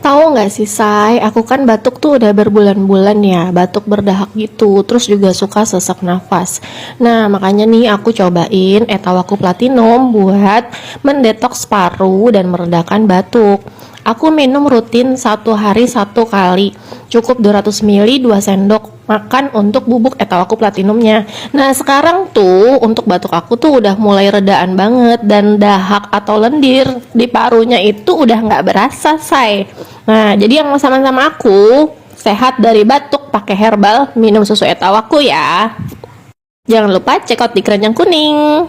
Tahu nggak sih, Say? Aku kan batuk tuh udah berbulan-bulan ya, batuk berdahak gitu, terus juga suka sesak nafas. Nah, makanya nih aku cobain Etawaku Platinum buat mendetoks paru dan meredakan batuk. Aku minum rutin 1 hari 1 kali, cukup 200 ml 2 sendok makan untuk bubuk Etawaku Platinumnya. Nah, sekarang tuh untuk batuk aku tuh udah mulai redaan banget dan dahak atau lendir di parunya itu udah nggak berasa, Say. Nah, jadi yang sama-sama aku sehat dari batuk pakai herbal minum susu Etawaku ya. Jangan lupa cek out di keranjang kuning.